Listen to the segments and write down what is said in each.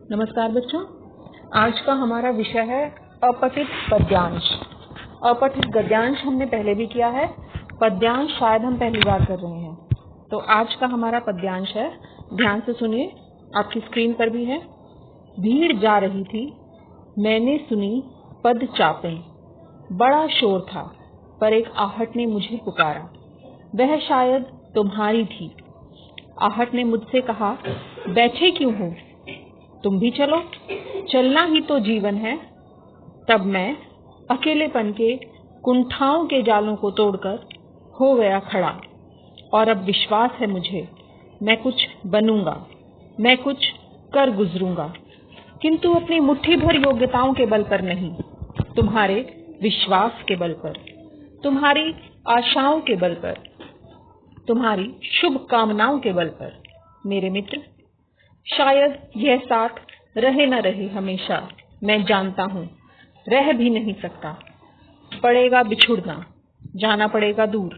नमस्कार बच्चों, आज का हमारा विषय है अपठित पद्यांश। अपठित गद्यांश हमने पहले भी किया है, पद्यांश शायद हम पहली बार कर रहे हैं। तो आज का हमारा पद्यांश है, ध्यान से सुनिए, आपकी स्क्रीन पर भी है। भीड़ जा रही थी, मैंने सुनी पद चापें, बड़ा शोर था पर एक आहट ने मुझे पुकारा, वह शायद तुम्हारी थी। आहट ने मुझसे कहा, बैठे क्यों हो, तुम भी चलो, चलना ही तो जीवन है। तब मैं अकेलेपन के कुंठाओं के जालों को तोड़कर हो गया खड़ा, और अब विश्वास है मुझे, मैं कुछ बनूंगा, मैं कुछ कर गुजरूंगा, किंतु अपनी मुट्ठी भर योग्यताओं के बल पर नहीं, तुम्हारे विश्वास के बल पर, तुम्हारी आशाओं के बल पर, तुम्हारी शुभकामनाओं के बल पर। मेरे मित्र, शायद यह साथ रहे न रहे हमेशा, मैं जानता हूँ रह भी नहीं सकता, पड़ेगा बिछुड़ना, जाना पड़ेगा दूर,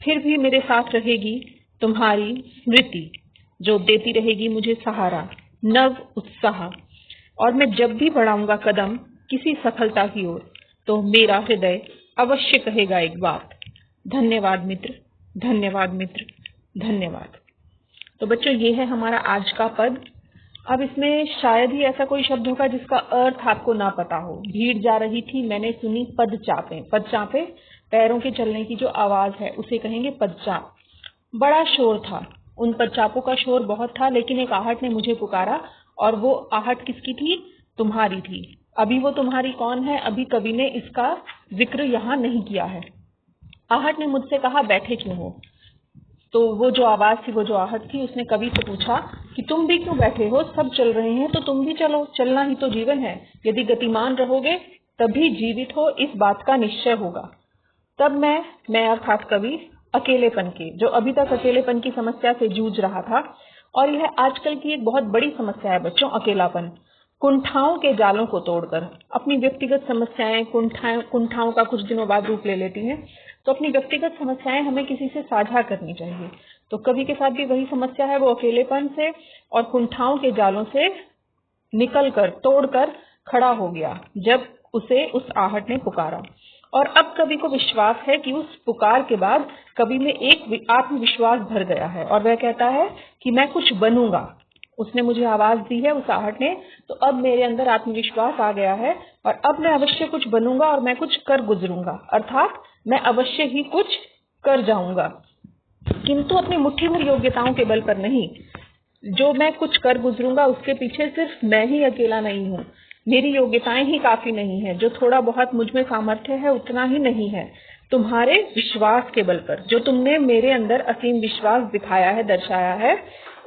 फिर भी मेरे साथ रहेगी तुम्हारी स्मृति, जो देती रहेगी मुझे सहारा, नव उत्साह। और मैं जब भी बढ़ाऊंगा कदम किसी सफलता की ओर, तो मेरा हृदय अवश्य कहेगा एक बात, धन्यवाद मित्र, धन्यवाद मित्र, धन्यवाद। तो बच्चों, ये है हमारा आज का पद। अब इसमें शायद ही ऐसा कोई शब्द होगा जिसका अर्थ आपको ना पता हो। भीड़ जा रही थी, मैंने सुनी पद चापें। पद चापें पैरों के चलने की जो आवाज है उसे कहेंगे पदचाप। बड़ा शोर था, उन पदचापों का शोर बहुत था, लेकिन एक आहट ने मुझे पुकारा, और वो आहट किसकी थी? तुम्हारी थी। अभी वो तुम्हारी कौन है? अभी कवि ने इसका जिक्र यहाँ नहीं किया है। आहट ने मुझसे कहा, बैठे क्यों हो? तो वो जो आवाज थी, वो जो आहट थी, उसने कवि से पूछा कि तुम भी क्यों बैठे हो? सब चल रहे हैं तो तुम भी चलो, चलना ही तो जीवन है। यदि गतिमान रहोगे तभी जीवित हो, इस बात का निश्चय होगा। तब मैं अर्थात कवि अकेलेपन के, जो अभी तक अकेलेपन की समस्या से जूझ रहा था, और यह आजकल की एक बहुत बड़ी समस्या है बच्चों, अकेलापन, कुंठाओं के जालों को तोड़कर। अपनी व्यक्तिगत समस्याएं कुंठाओं का कुछ दिनों बाद रूप ले लेती हैं, तो अपनी व्यक्तिगत समस्याएं हमें किसी से साझा करनी चाहिए। तो कवि के साथ भी वही समस्या है, वो अकेलेपन से और कुंठाओं के जालों से निकलकर, तोड़कर खड़ा हो गया जब उसे उस आहट ने पुकारा। और अब कवि को विश्वास है कि उस पुकार के बाद कवि में एक आत्मविश्वास भर गया है, और वह कहता है कि मैं कुछ बनूंगा। उसने मुझे आवाज दी है, उस आहट ने, तो अब मेरे अंदर आत्मविश्वास आ गया है, और अब मैं अवश्य कुछ बनूंगा और मैं कुछ कर गुजरूंगा, अर्थात मैं अवश्य ही कुछ कर जाऊंगा, किंतु अपनी मुट्ठी भर योग्यताओं के बल पर नहीं। जो मैं कुछ कर गुजरूंगा उसके पीछे सिर्फ मैं ही अकेला नहीं हूँ, मेरी योग्यताएं ही काफी नहीं है, जो थोड़ा बहुत मुझ में सामर्थ्य है उतना ही नहीं है, तुम्हारे विश्वास के बल पर, जो तुमने मेरे अंदर असीम विश्वास दिखाया है, दर्शाया है,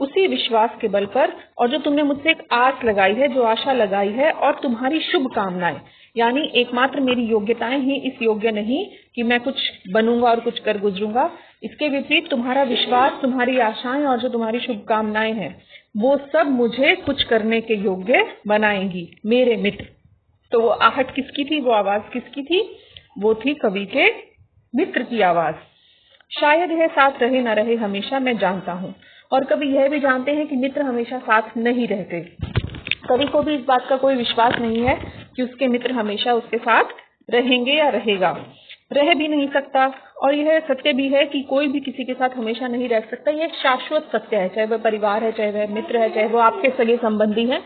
उसी विश्वास के बल पर, और जो तुमने मुझसे एक आस लगाई है, जो आशा लगाई है, और तुम्हारी शुभकामनाएं, यानी एकमात्र मेरी योग्यताएं ही इस योग्य नहीं कि मैं कुछ बनूंगा और कुछ कर गुजरूंगा, इसके विपरीत तुम्हारा विश्वास, तुम्हारी आशाएं और जो तुम्हारी शुभकामनाएं हैं, वो सब मुझे कुछ करने के योग्य बनाएंगी मेरे मित्र। तो वो आहट किसकी थी? वो आवाज किसकी थी? वो थी कवि के मित्र की आवाज। शायद यह साथ रहे न रहे हमेशा, मैं जानता हूँ। और कवि यह भी जानते हैं कि मित्र हमेशा साथ नहीं रहते। कवि को भी इस बात का कोई विश्वास नहीं है कि उसके मित्र हमेशा उसके साथ रहेंगे या रहेगा, रह भी नहीं सकता। और यह सत्य भी है कि कोई भी किसी के साथ हमेशा नहीं रह सकता, यह शाश्वत सत्य है, चाहे वह परिवार है, चाहे वह मित्र है, चाहे वो आपके सगे संबंधी है,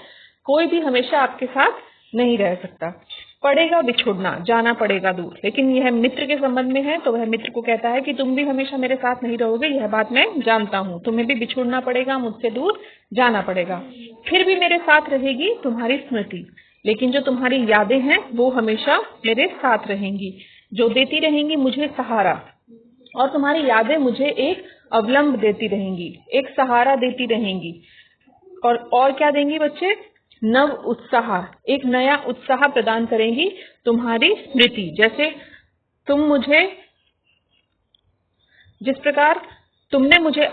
कोई भी हमेशा आपके साथ नहीं रह सकता। पड़ेगा बिछुड़ना, जाना पड़ेगा दूर, लेकिन यह मित्र के संबंध में है, तो वह मित्र को कहता है कि तुम भी हमेशा मेरे साथ नहीं रहोगे, यह बात मैं जानता हूँ, तुम्हें भी बिछुड़ना पड़ेगा, मुझसे दूर जाना पड़ेगा, फिर भी मेरे साथ रहेगी तुम्हारी स्मृति, लेकिन जो तुम्हारी यादें हैं वो हमेशा मेरे साथ रहेंगी, जो देती रहेंगी मुझे सहारा, और तुम्हारी यादें मुझे एक अवलंब देती रहेंगी, एक सहारा देती रहेंगी। और क्या देंगी बच्चे? नव उत्साह, एक नया उत्साह प्रदान करेंगी तुम्हारी स्मृति। जैसे जिस प्रकार तुमने मुझे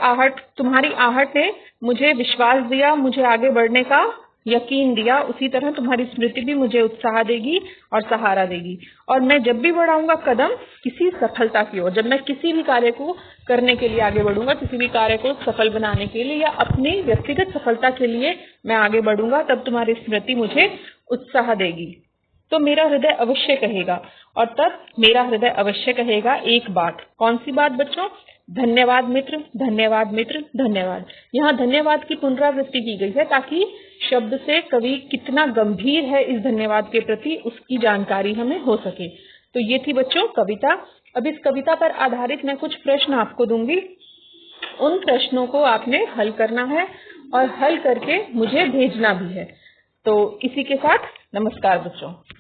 तुम्हारी आहट ने मुझे विश्वास दिया, मुझे आगे बढ़ने का यकीन दिया, उसी तरह तुम्हारी स्मृति भी मुझे उत्साह देगी और सहारा देगी। और मैं जब भी बढ़ाऊंगा कदम किसी सफलता की ओर, जब मैं किसी भी कार्य को करने के लिए आगे बढ़ूंगा, किसी भी कार्य को सफल बनाने के लिए या अपनी व्यक्तिगत सफलता के लिए मैं आगे बढ़ूंगा, तब तुम्हारी स्मृति मुझे उत्साह देगी। तो मेरा हृदय अवश्य कहेगा, और तब मेरा हृदय अवश्य कहेगा एक बात। कौन सी बात बच्चों? धन्यवाद मित्र, धन्यवाद मित्र, धन्यवाद। यहाँ धन्यवाद की पुनरावृत्ति की गई है ताकि शब्द से कवि कितना गंभीर है इस धन्यवाद के प्रति उसकी जानकारी हमें हो सके। तो ये थी बच्चों कविता। अब इस कविता पर आधारित मैं कुछ प्रश्न आपको दूंगी, उन प्रश्नों को आपने हल करना है और हल करके मुझे भेजना भी है। तो इसी के साथ नमस्कार बच्चों।